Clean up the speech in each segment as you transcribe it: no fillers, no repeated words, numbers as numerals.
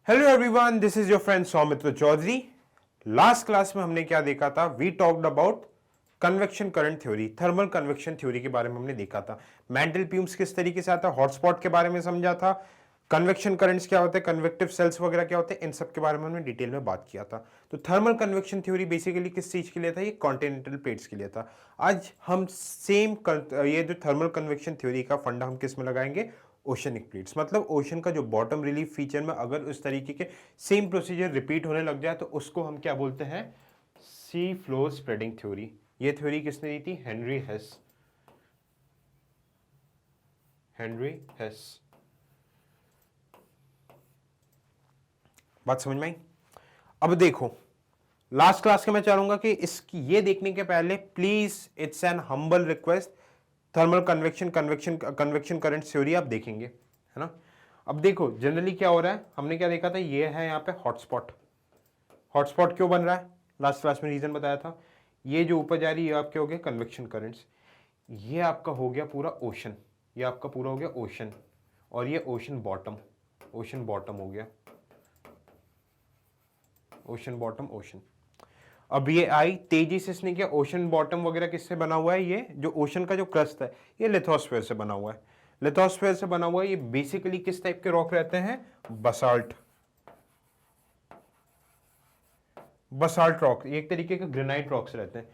Hello everyone, this is your friend Saumitra Chaudhary. Last class में हमने क्या देखा था? We talked about convection current theory, thermal convection theory के बारे में हमने देखा था। मैंटल-प्यूम्स किस तरीके से आता है, हॉटस्पॉट के बारे में समझा था, कन्वेक्शन करंट्स क्या होते हैं, कन्वेक्टिव सेल्स वगैरह क्या होते हैं, इन सब के बारे में हमने डिटेल में बात किया था। तो थर्मल कन्वेक्शन थ्योरी बेसिकली किस चीज के लिए था? ये कॉन्टिनेंटल प्लेट्स के लिए था। आज हम सेम ये जो थर्मल कन्वेक्शन थ्योरी का फंडा हम किस में लगाएंगे? Oceanic plates. मतलब ओशन का जो बॉटम रिलीफ फीचर में अगर उस तरीके के सेम प्रोसीजर रिपीट होने लग जाए तो उसको हम क्या बोलते हैं? सी फ्लो स्प्रेडिंग थ्योरी। ये थ्योरी किसने दी थी? हेनरी हेस। हेनरी हेस। बात समझ में आई? अब देखो, लास्ट क्लास के मैं चाहूंगा कि इसकी ये देखने के पहले please it's an humble request, thermal convection convection convection current theory आप देखेंगे, है ना। अब देखो जनरली क्या हो रहा है, हमने क्या देखा था? ये है यहाँ पे हॉटस्पॉट। हॉटस्पॉट क्यों बन रहा है? लास्ट क्लास में रीजन बताया था। ये जो ऊपर जा रही है ये आपके हो गए कन्वेक्शन करंट्स। ये आपका हो गया पूरा ओशन, ये आपका पूरा हो गया ओशन, और ये ओशन बॉटम, ओशन बॉटम हो गया, ओशन बॉटम ओशन। अब ये आई तेजी से, इसने क्या ओशन बॉटम वगैरह किससे बना हुआ है? ये जो ओशन का जो क्रस्ट है ये लिथोस्फीयर से बना हुआ है। लिथोस्फीयर से बना हुआ है। ये बेसिकली किस टाइप के रॉक रहते हैं? बसाल्ट। बसाल्ट रॉक, एक तरीके के ग्रेनाइट रॉक्स रहते हैं।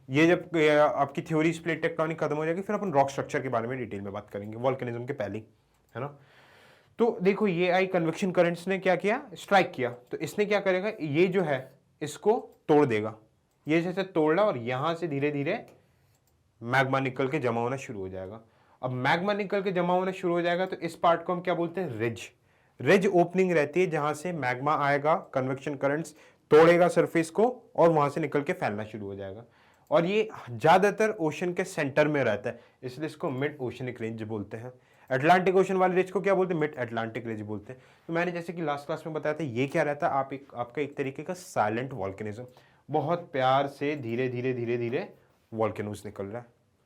ये जब आपकी थ्योरी प्लेट टेक्टोनिक खत्म हो जाएगी फिर अपन रॉक स्ट्रक्चर के बारे में डिटेल में बात करेंगे, वॉल्केनिज्म के पहले, है ना। तो देखो ये आई कन्वेक्शन करंट्स ने क्या किया? स्ट्राइक किया। तो इसने क्या करेगा? ये जो है इसको तोड़ देगा। ये जैसे तोड़ा और यहां से धीरे धीरे मैग्मा निकल के जमा होना शुरू हो जाएगा। अब मैग्मा निकल के जमा होना शुरू हो जाएगा तो इस पार्ट को हम क्या बोलते हैं? रिज। रिज ओपनिंग रहती है जहां से मैग्मा आएगा, कन्वेक्शन करंट्स तोड़ेगा सरफेस को और वहां से निकल के फैलना शुरू हो जाएगा। और ये ज्यादातर ओशन के सेंटर में रहता है, इसलिए इसको मिड ओशनिक रेंज बोलते हैं। अटलांटिक ओशन वाले रेंज को क्या बोलते हैं? मिड अटलांटिक रेंज बोलते हैं। तो मैंने जैसे कि लास्ट क्लास में बताया था, ये क्या रहता है? आपका एक तरीके का साइलेंट वॉल्केनिज्म, बहुत प्यार से धीरे धीरे धीरे धीरे वॉल्केनोस निकल रहा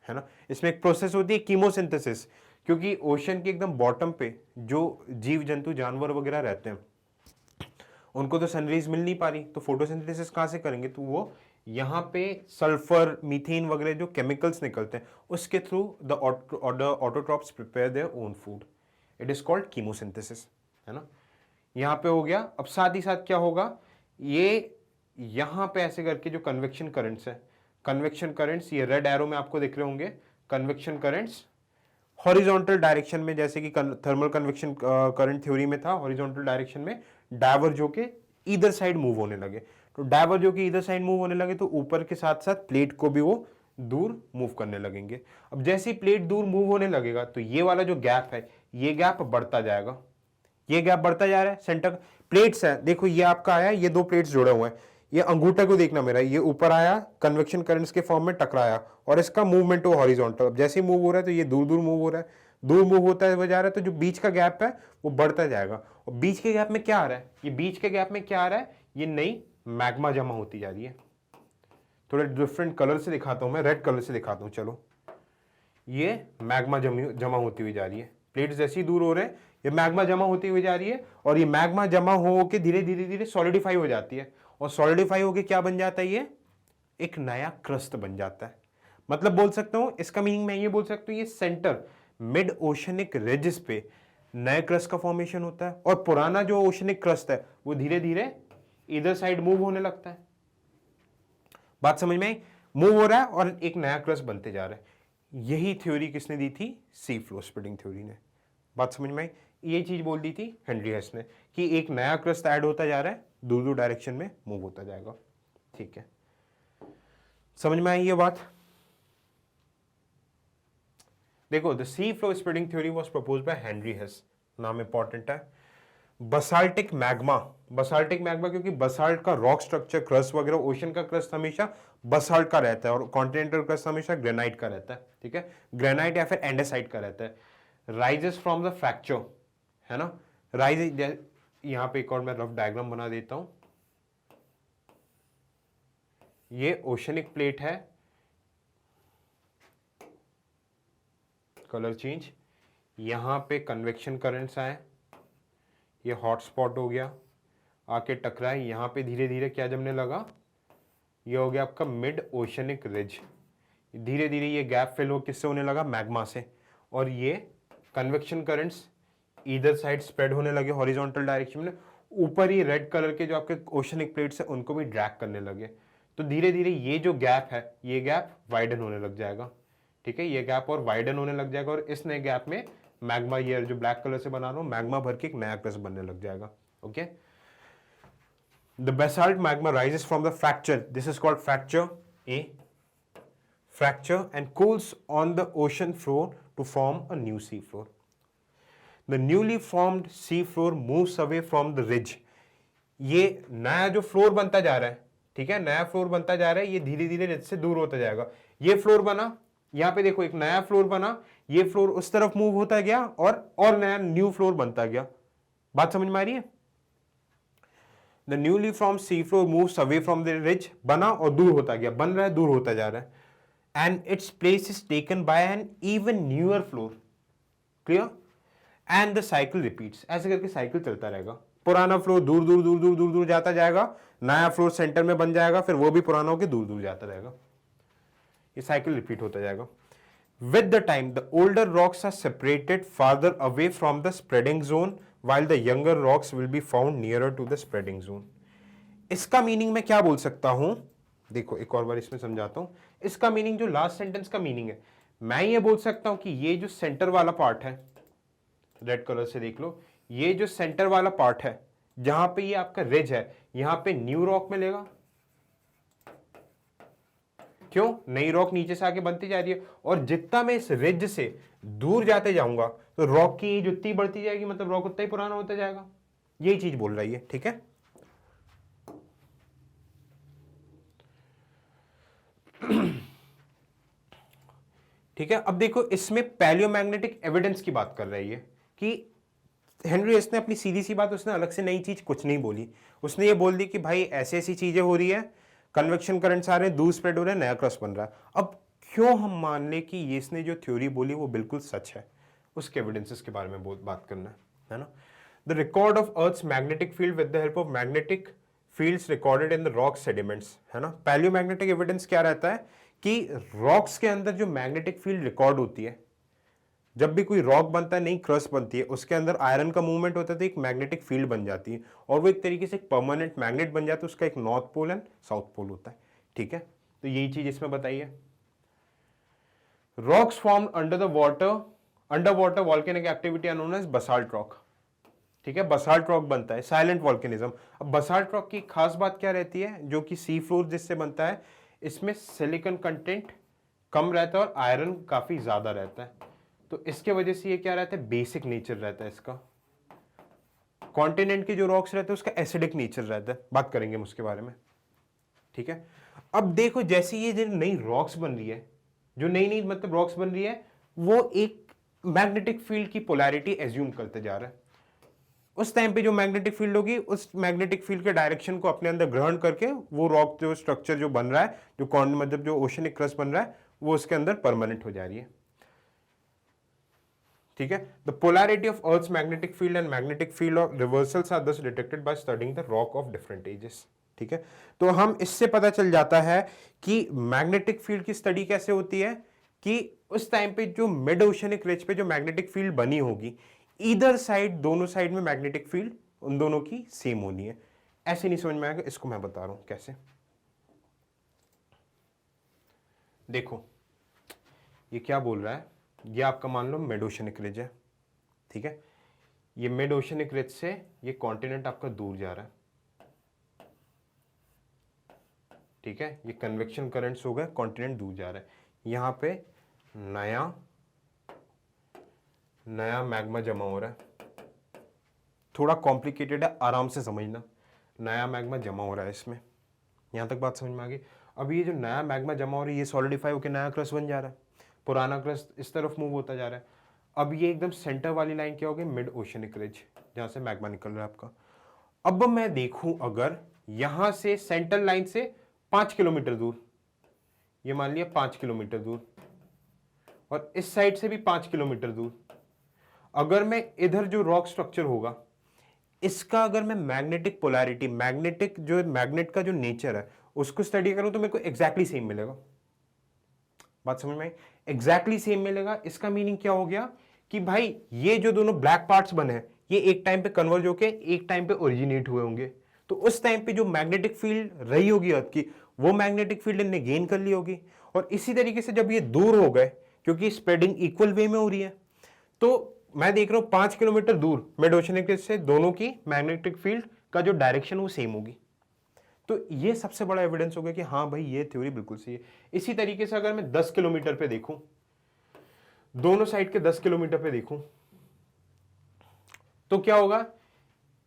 है ना। इसमें एक प्रोसेस होती है कीमोसिंथेसिस, क्योंकि ओशन के एकदम बॉटम पे जो जीव जंतु जानवर वगैरह रहते हैं उनको तो सनरेज मिल नहीं पा रही, तो फोटोसिंथेसिस कहां से करेंगे? तो वो यहाँ पे सल्फर, मीथेन वगैरह जो केमिकल्स निकलते हैं उसके through the autotrophs prepare their own food. It is called chemosynthesis, है ना। यहाँ पे हो गया। अब साथ ही साथ क्या होगा? ये यहां पे ऐसे करके जो कन्वेक्शन करंट्स है, कन्वेक्शन करंट्स ये रेड एरो में आपको दिख रहे होंगे। कन्वेक्शन करंट्स हॉरिजॉन्टल डायरेक्शन में, जैसे कि थर्मल कन्वेक्शन करंट थ्योरी में था, हॉरिजॉन्टल डायरेक्शन में डायवर्ज होके ईदर साइड मूव होने लगे। तो डायवर्ज होके ईदर साइड मूव होने लगे तो ऊपर के साथ साथ प्लेट को भी वो दूर मूव करने लगेंगे। अब जैसे ही प्लेट दूर मूव होने लगेगा तो ये वाला जो गैप है ये गैप बढ़ता जाएगा, ये गैप बढ़ता जा रहा है। सेंटर प्लेट्स है, देखो ये आपका आया, ये दो प्लेट्स जुड़े हुए हैं। ये अंगूठा को देखना मेरा, ये ऊपर आया, कन्वेक्शन करंट्स के फॉर्म में टकराया और इसका मूवमेंट हो हॉरिजॉन्टल। अब जैसे ही मूव हो रहा है तो ये दूर दूर मूव हो रहा है, दूर मूव होता है वो जा रहा है, तो जो बीच का गैप है वो बढ़ता जाएगा। और बीच के गैप में क्या आ रहा है? ये बीच के गैप में क्या आ रहा है? ये नई मैग्मा जमा होती जा रही है। थोड़े डिफरेंट कलर से दिखाता हूं मैं, रेड कलर से दिखाता हूं। चलो, ये मैग्मा जमा होती हुई जा रही है। प्लेट्स जैसे ही दूर हो रहे हैं ये मैग्मा जमा होती हुई जा रही है, और ये मैग्मा जमा हो के धीरे धीरे धीरे सॉलिडिफाई हो जाती है, और सॉलिडिफाई होके क्या बन जाता है? ये एक नया क्रस्ट बन जाता है। मतलब बोल सकता हूं, इसका मीनिंग मैं ये बोल सकता हूं, ये सेंटर मिड ओशनिक रिजेस पे नए क्रस्ट का फॉर्मेशन होता है, और पुराना जो ओशनिक क्रस्ट है वो धीरे धीरे इधर साइड मूव होने लगता है। बात समझ में आई? मूव हो रहा है और एक नया क्रस्ट बनते जा रहा है। यही थ्योरी किसने दी थी? सी फ्लो स्प्रेडिंग थ्योरी ने। बात समझ में आई? ये चीज बोल दी थी हेनरी हेस ने कि एक नया क्रस्ट ऐड होता जा रहा है, दूर दूर डायरेक्शन में मूव होता जाएगा। ठीक है, समझ में आई ये बात? देखो, the sea floor spreading theory was proposed by Henry Hess. नाम इंपॉर्टेंट है। बसाल्टिक मैग्मा, बसाल्टिक मैग्मा क्योंकि बसाल्ट का रॉक स्ट्रक्चर, क्रस्ट वगैरह, ओशन का क्रस्ट हमेशा बसाल्ट का रहता है और कॉन्टिनेंटल क्रस्ट हमेशा ग्रेनाइट का रहता है। ठीक है, ग्रेनाइट या फिर एंडेसाइट का रहता है। राइजेस फ्रॉम द फ्रैक्चर, है ना। राइज, यहां पे एक और मैं रफ डायग्राम बना देता हूं। ये ओशनिक प्लेट है, कलर चेंज। यहां पे कन्वेक्शन करंट्स आए, ये हॉटस्पॉट हो गया, आके टकराए, यहाँ पे धीरे धीरे क्या जमने लगा, ये हो गया आपका मिड ओशनिक रिज। धीरे धीरे ये गैप फिल हो किससे होने लगा, मैग्मा से, और ये convection currents either side spread होने लगे हॉरिजॉन्टल डायरेक्शन में, ऊपर ही रेड कलर के जो आपके ओशनिक प्लेट्स है उनको भी ड्रैग करने लगे। तो धीरे धीरे ये जो गैप है, ये गैप वाइडन होने लग जाएगा, ठीक है, ये गैप और वाइडन होने लग जाएगा, और इस नए गैप में मैग्मा, ये जो ब्लैक कलर से बना रहा हूं, मैग्मा भर के एक नया क्रस्ट बनने लग जाएगा। Okay, the basalt magma rises from the fracture, this is called fracture A, fracture and cools on the ocean floor to form a new sea floor. The newly formed sea floor moves away from the ridge. ये नया जो floor बनता जा रहा है, ठीक है, नया फ्लोर बनता जा रहा है, ये धीरे धीरे रिज से दूर होता जाएगा। ये फ्लोर बना, यहाँ पे देखो एक नया फ्लोर बना, ये फ्लोर उस तरफ मूव होता गया और नया न्यू फ्लोर बनता गया। बात समझ में आ रही है? The newly formed sea floor moves away from the ridge, बना और दूर होता गया, बन रहा है, दूर होता जा रहा है, and its place is taken by an even newer floor. Clear? And the cycle repeats. ऐसे करके साइकिल चलता रहेगा, पुराना फ्लोर दूर दूर दूर दूर दूर दूर जाता जाएगा, नया फ्लोर सेंटर में बन जाएगा, फिर वो भी पुराना होकर दूर दूर जाता रहेगा, ये साइकिल रिपीट होता जाएगा। With the time, the older rocks are separated farther away from the spreading zone, while the younger rocks will be found nearer to the spreading zone. इसका मीनिंग मैं क्या बोल सकता हूं, देखो एक और बार इसमें समझाता हूं। इसका मीनिंग, जो लास्ट सेंटेंस का मीनिंग है, मैं ये बोल सकता हूं कि ये जो सेंटर वाला पार्ट है, रेड कलर से देख लो, ये जो सेंटर वाला पार्ट है जहां पे ये आपका रिज है, यहां पे न्यू रॉक मिलेगा। क्यों? नई रॉक नीचे से आके बनती जा रही है, और जितना मैं इस रिज से दूर जाते जाऊंगा तो रॉक की एज उतनी बढ़ती जाएगी, मतलब रॉक उतना ही पुराना होता जाएगा। यही चीज बोल रही है, ठीक है। ठीक है, अब देखो इसमें पैलियोमैग्नेटिक एविडेंस की बात कर रही है कि हेनरी हेस ने अपनी सीधी सी बात, उसने अलग से नई चीज कुछ नहीं बोली, उसने ये बोल दी कि भाई ऐसी ऐसी चीजें हो रही है, कन्वेक्शन करंट्स आ रहे हैं, दूर स्प्रेड हो रहा है, नया क्रस्ट बन रहा है। अब क्यों हम मान ले कि ये इसने जो थ्योरी बोली वो बिल्कुल सच है, उसके एविडेंसेस के बारे में बात करना है ना। The record of earth's magnetic field with the help of magnetic fields recorded in the rock sediments, है ना। पैलियोमैग्नेटिक एविडेंस क्या रहता है कि रॉक्स के अंदर जो मैग्नेटिक फील्ड रिकॉर्ड होती है, जब भी कोई रॉक बनता है, नई क्रस्ट बनती है, उसके अंदर आयरन का मूवमेंट होता है तो एक मैग्नेटिक फील्ड बन जाती है, और वो एक तरीके से एक परमानेंट मैग्नेट बन जाता है, उसका एक north pole and south pole होता है, ठीक है। तो यही चीज इसमें बताई है। Rocks form under water volcanic activity are known as basalt rock, ठीक है, बसाल्ट रॉक बनता है, साइलेंट वॉल्केनिज्म। अब बसाल्ट रॉक की खास बात क्या रहती है, जो कि सी फ्लोर जिससे बनता है, इसमें सिलिकॉन कंटेंट कम रहता है और आयरन काफी ज्यादा रहता है, तो इसके वजह से ये क्या रहता है, बेसिक नेचर रहता है इसका। कॉन्टिनेंट के जो रॉक्स रहते हैं उसका एसिडिक नेचर रहता है, बात करेंगे हम उसके बारे में, ठीक है। अब देखो जैसे ये जो नई रॉक्स बन रही है, जो नई नई मतलब रॉक्स बन रही है, वो एक मैग्नेटिक फील्ड की पोलैरिटी एज्यूम करते जा रहा है। उस टाइम पे जो मैग्नेटिक फील्ड होगी, उस मैग्नेटिक फील्ड के डायरेक्शन को अपने अंदर ग्रहण करके वो रॉक जो स्ट्रक्चर जो बन रहा है, जो मतलब जो ओशनिक क्रस्ट बन रहा है, वो उसके अंदर परमानेंट हो जा रही है, ठीक है। The polarity of earth's magnetic field and magnetic field of reversals are thus detected by studying the rock of different ages, ठीक है। तो हम इससे पता चल जाता है कि मैग्नेटिक फील्ड की स्टडी कैसे होती है, कि उस टाइम पे जो मिड ओशनिक रिज पे जो मैग्नेटिक फील्ड बनी होगी, इधर साइड, दोनों साइड में मैग्नेटिक फील्ड उन दोनों की सेम होनी है। ऐसे नहीं समझ में आएगा, इसको मैं बता रहा हूं कैसे। देखो ये क्या बोल रहा है, ये आपका मान लो मिड ओशनिक रिज है, ठीक है। ये मिड ओशनिक रिज से ये कॉन्टिनेंट आपका दूर जा रहा है, ठीक है। ये कन्वेक्शन करंट्स हो गए, कॉन्टिनेंट दूर जा रहा है, यहां पे नया मैग्मा जमा हो रहा है। थोड़ा कॉम्प्लिकेटेड है, आराम से समझना। नया मैग्मा जमा हो रहा है इसमें, यहां तक बात समझ में आ गई। अब ये जो नया मैग्मा जमा हो रहा है, ये सॉलिडिफाई होकर नया क्रस्ट बन जा रहा है, पुराना क्रस्ट इस तरफ मूव होता जा रहा है। अब ये एकदम सेंटर वाली लाइन क्या होगी, मिड ओशनिक रिज, जहां से मैग्मा निकल रहा है आपका। अब मैं देखूं, अगर यहां से सेंट्रल लाइन से 5 किलोमीटर दूर, ये मान लिया 5 किलोमीटर दूर, और इस साइड से भी 5 किलोमीटर दूर, अगर मैं इधर जो रॉक स्ट्रक्चर होगा, इसका अगर मैं मैग्नेटिक पोलैरिटी, मैग्नेटिक जो मैग्नेट का जो नेचर है उसको स्टडी करूं तो मेरे को एग्जैक्टली सेम मिलेगा। बात समझ में आई? एग्जैक्टली सेम मिलेगा। इसका मीनिंग क्या हो गया कि भाई ये जो दोनों ब्लैक पार्ट्स बने हैं ये एक टाइम पे कन्वर्ज होके एक टाइम पे ओरिजिनेट हुए होंगे, तो उस टाइम पे जो मैग्नेटिक फील्ड रही होगी अर्थ की वो मैग्नेटिक फील्ड इनने गेन कर ली होगी। और इसी तरीके से जब ये दूर हो गए, क्योंकि स्प्रेडिंग इक्वल वे में हो रही है, तो मैं देख रहा हूं 5 किलोमीटर दूर मिड ओशियनिक से दोनों की मैग्नेटिक फील्ड का जो डायरेक्शन वो सेम होगी। तो ये सबसे बड़ा एविडेंस हो गया कि हाँ भाई ये थ्योरी बिल्कुल सही है। इसी तरीके से अगर मैं 10 किलोमीटर पे देखूं, दोनों साइड के 10 किलोमीटर पे देखूं, तो क्या होगा,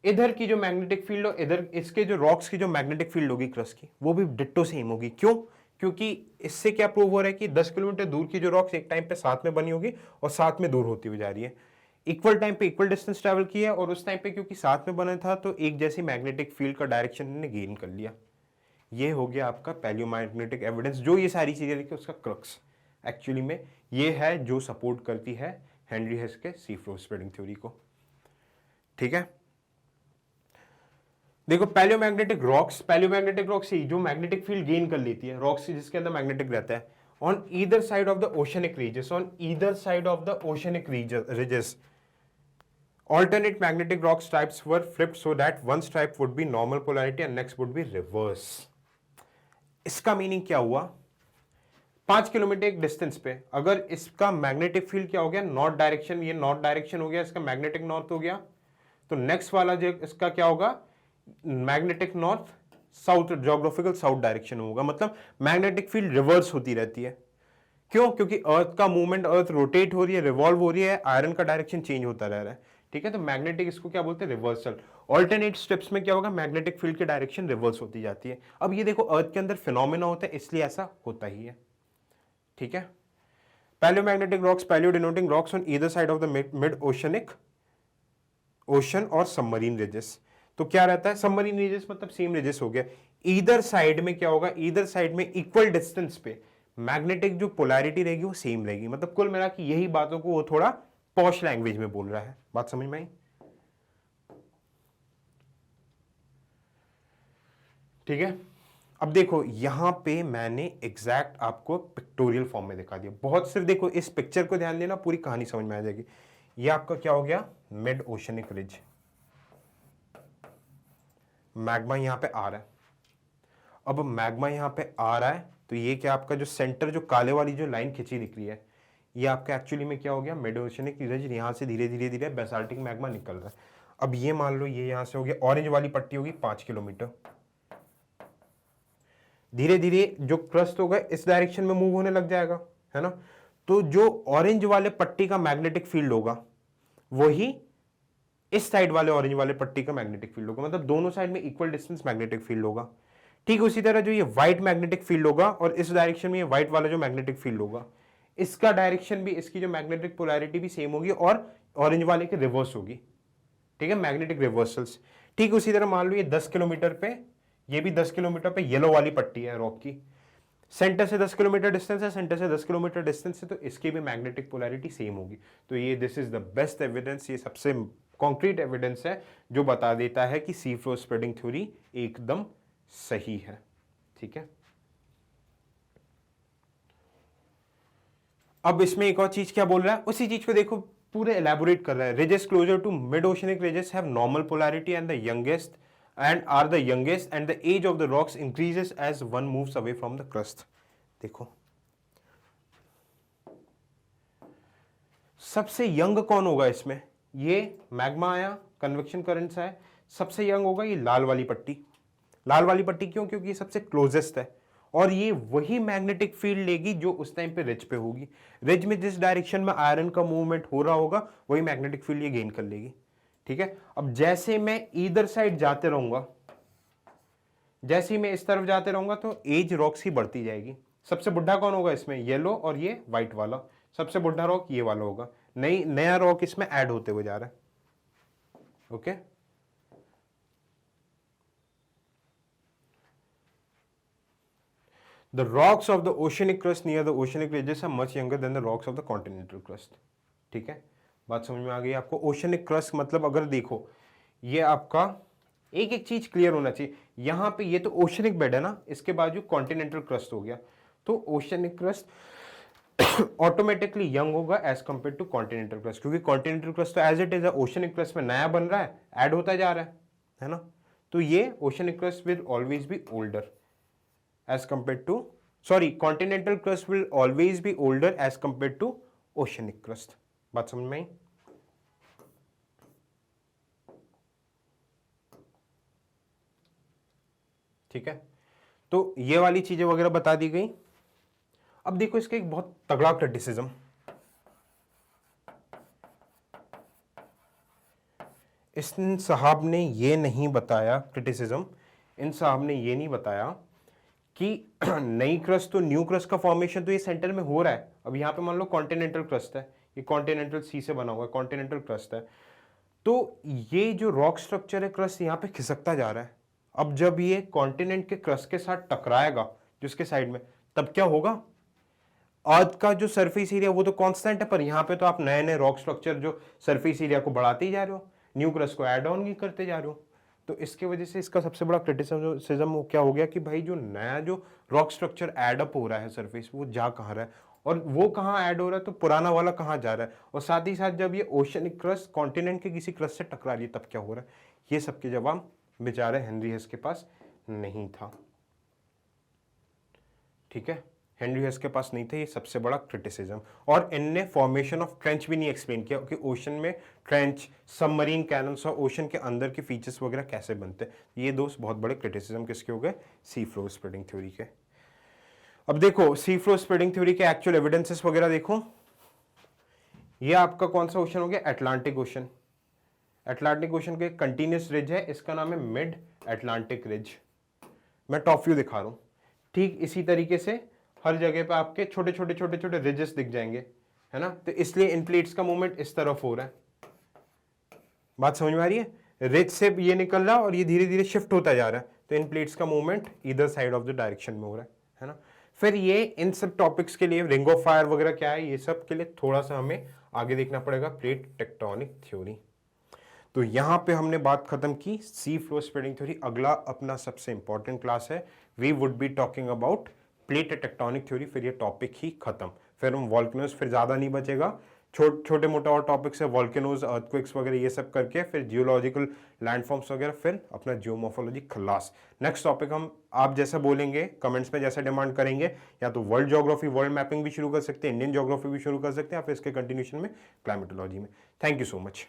इधर की जो मैग्नेटिक फील्ड और इधर इसके जो रॉक्स की जो मैग्नेटिक फील्ड होगी क्रस्ट की, वो भी डिट्टो सेम होगी। क्यों? क्योंकि इससे क्या प्रूव हो रहा है कि 10 किलोमीटर दूर की जो रॉक्स एक टाइम पे साथ में बनी होगी और साथ में दूर होती हुई जा रही है, इक्वल टाइम पे इक्वल डिस्टेंस ट्रैवल किया है, और उस टाइम पे क्योंकि साथ में बना था तो एक जैसी मैग्नेटिक फील्ड का डायरेक्शन ने गेन कर लिया। ये हो गया आपका पैलियोमैग्नेटिक एविडेंस। जो ये सारी चीजें लिखी उसका क्रक्स एक्चुअली में ये है जो सपोर्ट करती है हेनरी हेस के सी फ्लो स्प्रेडिंग थ्योरी को। ठीक है, देखो पैलियोमैग्नेटिक रॉक्स से जो मैग्नेटिक फील्ड गेन कर लेती है, रॉक्स जिसके अंदर मैग्नेटिक रहता है, on either side of the oceanic ridges alternate magnetic rock stripes were flipped so that one stripe would be normal polarity and next would be reverse. इसका meaning क्या हुआ, 5 किलोमीटर एक डिस्टेंस पे अगर इसका मैग्नेटिक फील्ड क्या हो गया, नॉर्थ डायरेक्शन, ये नॉर्थ डायरेक्शन हो गया, इसका मैग्नेटिक नॉर्थ हो गया, तो नेक्स्ट वाला जो इसका क्या होगा, magnetic north south, geographical south direction होगा। मतलब मैग्नेटिक फील्ड रिवर्स होती रहती है। क्यों? क्योंकि अर्थ का मूवमेंट, अर्थ रोटेट हो रही है, रिवॉल्व हो रही है, आयरन का डायरेक्शन चेंज होता रह रहा है। ठीक है, तो मैग्नेटिक इसको क्या बोलते हैं, रिवर्सल। ऑल्टरनेट स्टेप्स में क्या होगा, मैग्नेटिक फील्ड की डायरेक्शन रिवर्स होती जाती है। अब ये देखो अर्थ के अंदर फिनोमेना होता है, इसलिए ऐसा होता ही है। ठीक है, palaeomagnetic rocks, palaeo denoting rocks on either side of the mid oceanic ocean और सबमरीन रिजेस। तो क्या रहता है, सबमरीन रिजेस मतलब सेम रिजेस हो गया। ईदर साइड में क्या होगा, ईदर साइड में इक्वल डिस्टेंस पे मैग्नेटिक जो पोलैरिटी रहेगी वो सेम रहेगी। मतलब कुल मिला के यही बातों को वो थोड़ा पॉश लैंग्वेज में बोल रहा है। बात समझ में आई? ठीक है, अब देखो यहां पे मैंने एग्जैक्ट आपको पिक्टोरियल फॉर्म में दिखा दिया। बहुत सिर्फ देखो इस पिक्चर को ध्यान देना, पूरी कहानी समझ में आ जाएगी। ये आपका क्या हो गया, मिड ओशनिक रिज, मैग्मा यहां पे आ रहा है। अब मैग्मा यहां पे आ रहा है तो ये क्या आपका जो सेंटर, जो काले वाली जो लाइन खिंची दिख रही है, ये आपका एक्चुअली में क्या हो गया, मिड ओशनिक रिज। यहां से धीरे धीरे धीरे बेसाल्टिक मैग्मा निकल रहा है। अब ये मान लो ये यहां से हो गया, ऑरेंज वाली पट्टी होगी 5 किलोमीटर, धीरे धीरे जो क्रस्ट होगा इस डायरेक्शन में मूव होने लग जाएगा, है ना। तो जो ऑरेंज वाले पट्टी का मैग्नेटिक फील्ड होगा वही इस साइड वाले ऑरेंज वाले पट्टी का मैग्नेटिक फील्ड होगा। मतलब दोनों साइड में इक्वल डिस्टेंस मैग्नेटिक फील्ड होगा। ठीक उसी तरह जो ये व्हाइट मैग्नेटिक फील्ड होगा और इस डायरेक्शन में ये व्हाइट वाला जो मैग्नेटिक फील्ड होगा, इसका डायरेक्शन भी, इसकी जो मैग्नेटिक पोलैरिटी भी सेम होगी और ऑरेंज वाले की रिवर्स होगी। ठीक है, मैग्नेटिक रिवर्सल्स। ठीक उसी तरह मान लो ये 10 किलोमीटर पे, ये भी 10 किलोमीटर पे येलो वाली पट्टी है रॉक की, सेंटर से 10 किलोमीटर डिस्टेंस है, सेंटर से 10 किलोमीटर डिस्टेंस है, तो इसकी भी मैग्नेटिक पोलैरिटी सेम होगी। तो ये this is the best evidence, ये सबसे कॉन्क्रीट एविडेंस है जो बता देता है कि सी फ्लो स्प्रेडिंग थ्योरी एकदम सही है। ठीक है, अब इसमें एक और चीज क्या बोल रहा है, उसी चीज को देखो पूरे एलैबोरेट कर रहा है। Ridges closer to mid oceanic ridges have normal polarity and the youngest and the age of the rocks increases as one moves away from the crust। देखो सबसे यंग कौन होगा इसमें, ये मैग्मा आया, कन्वेक्शन करंट्स आए, सबसे यंग होगा ये लाल वाली पट्टी। लाल वाली पट्टी क्यों, क्योंकि ये सबसे क्लोजेस्ट है और ये वही मैग्नेटिक फील्ड लेगी जो उस टाइम पे रिज पे होगी। रिज में जिस डायरेक्शन में आयरन का मूवमेंट हो रहा होगा वही मैग्नेटिक फील्ड ये गेन कर लेगी। ठीक है, अब जैसे मैं इधर साइड जाते रहूंगा, जैसे ही मैं इस तरफ जाते रहूंगा तो एज रॉक्स की बढ़ती जाएगी। सबसे बुढ़ा कौन होगा इसमें, येलो और ये व्हाइट वाला, सबसे बुढ़ा रॉक ये वाला होगा। नया रॉक इसमें ऐड होते हुए जा रहा है। Okay, the rocks of the oceanic crust near the oceanic ridges are much younger than the rocks of the continental crust। ठीक है, बात समझ में आ गई आपको। ओशनिक क्रस्ट मतलब अगर देखो ये आपका एक एक चीज क्लियर होना चाहिए। यहां पे ये तो ओशनिक बेड है ना, इसके बाजू कॉन्टिनेंटल क्रस्ट हो गया, तो ओशनिक क्रस्ट ऑटोमेटिकली यंग होगा age compare to continental crust, क्योंकि कॉन्टिनेंटल क्रस्ट तो age it is oceanic crust में नया बन रहा है, ऐड होता जा रहा है ना। तो ये oceanic crust will always be older age compare to, sorry, continental crust will always be older age compare to oceanic crust. बात समझ में आई? ठीक है, तो ये वाली चीजें वगैरह बता दी गई। अब देखो इसका एक बहुत तगड़ा क्रिटिसिज्म, इन साहब ने ये नहीं बताया, क्रिटिसिज्म इन साहब ने ये नहीं बताया कि नई क्रस्ट तो न्यू क्रस्ट का फॉर्मेशन तो ये सेंटर में हो रहा है। अब यहाँ पे मान लो कॉन्टिनेंटल क्रस्ट है, ये कॉन्टिनेंटल सी से बना हुआ है, कॉन्टिनेंटल क्रस्ट है, तो ये जो रॉक स्ट्रक्चर है क्रस्ट यहाँ पे खिसकता जा रहा है। अब जब ये कॉन्टिनेंट के क्रस्ट के साथ टकराएगा जिसके साइड में, तब क्या होगा, अर्थ का जो सरफेस एरिया वो तो कांस्टेंट है, पर यहाँ पे तो आप नए नए रॉक स्ट्रक्चर जो सरफेस एरिया को बढ़ाते ही जा रहे हो, न्यू क्रस्ट को ऐड ऑन ही करते जा रहे हो। तो इसके वजह से इसका सबसे बड़ा क्रिटिसिज्म क्या हो गया कि भाई जो नया जो रॉक स्ट्रक्चर ऐड अप हो रहा है सरफेस, वो जा कहाँ रहा है, और वो कहाँ ऐड हो रहा है, तो पुराना वाला कहाँ जा रहा है, और साथ ही साथ जब ये ओशनिक क्रस्ट कॉन्टिनेंट के किसी क्रस्ट से टकरा रही है तब क्या हो रहा है। ये सबके जवाब बेचारे हेनरी हेस के पास नहीं था। ठीक है, हेनरी हेस के पास नहीं थे, ये सबसे बड़ा क्रिटिसिज्म। और इनने फॉर्मेशन ऑफ ट्रेंच भी नहीं एक्सप्लेन किया कि ओशन में ट्रेंच, सबमरीन कैनल्स और ओशन के अंदर के फीचर्स वगैरह कैसे बनते हैं। ये दो बहुत बड़े क्रिटिसिज्म किसके हो गए, सी फ्लो स्प्रेडिंग थ्योरी के। अब देखो सी फ्लो स्प्रेडिंग थ्योरी के एक्चुअल एविडेंसेस वगैरह देखो। ये आपका कौन सा ओशन हो गया, अटलांटिक ओशन। अटलांटिक ओशन का एक कंटिन्यूस रिज है, इसका नाम है मिड अटलांटिक रिज। मैं टॉप व्यू दिखा रहा हूं। ठीक इसी तरीके से हर जगह पे आपके छोटे छोटे छोटे छोटे रिजेस दिख जाएंगे, है ना। तो इसलिए इन प्लेट्स का मूवमेंट इस तरफ हो रहा है। बात समझ में आ रही है, रिज से ये निकल रहा और ये धीरे धीरे शिफ्ट होता जा रहा है, तो इन प्लेट्स का मूवमेंट इधर साइड ऑफ द डायरेक्शन में हो रहा है ना। फिर ये इन सब टॉपिक्स के लिए रिंग ऑफ फायर वगैरह क्या है, ये सब के लिए थोड़ा सा हमें आगे देखना पड़ेगा, प्लेट टेक्टोनिक थ्योरी। तो यहां पे हमने बात खत्म की सी फ्लो स्प्रेडिंग थ्योरी। अगला अपना सबसे इंपॉर्टेंट क्लास है, we would be talking about plate tectonic theory. फिर ये टॉपिक ही खत्म, फिर हम वॉल्केनोज, फिर ज्यादा नहीं बचेगा, छोटे मोटे और टॉपिक्स है, वॉल्केनोज, अर्थक्वेक्स वगैरह ये सब करके फिर जियोलॉजिकल लैंडफॉर्म्स वगैरह, फिर अपना जियोमॉर्फोलॉजी खलास। नेक्स्ट टॉपिक हम आप जैसा बोलेंगे कमेंट्स में, जैसा डिमांड करेंगे, या तो वर्ल्ड ज्योग्राफी, वर्ल्ड मैपिंग भी शुरू कर सकते हैं, इंडियन ज्योग्राफी भी शुरू कर सकते हैं, या फिर इसके कंटिन्यूशन में क्लाइमेटोलॉजी में। Thank you so much.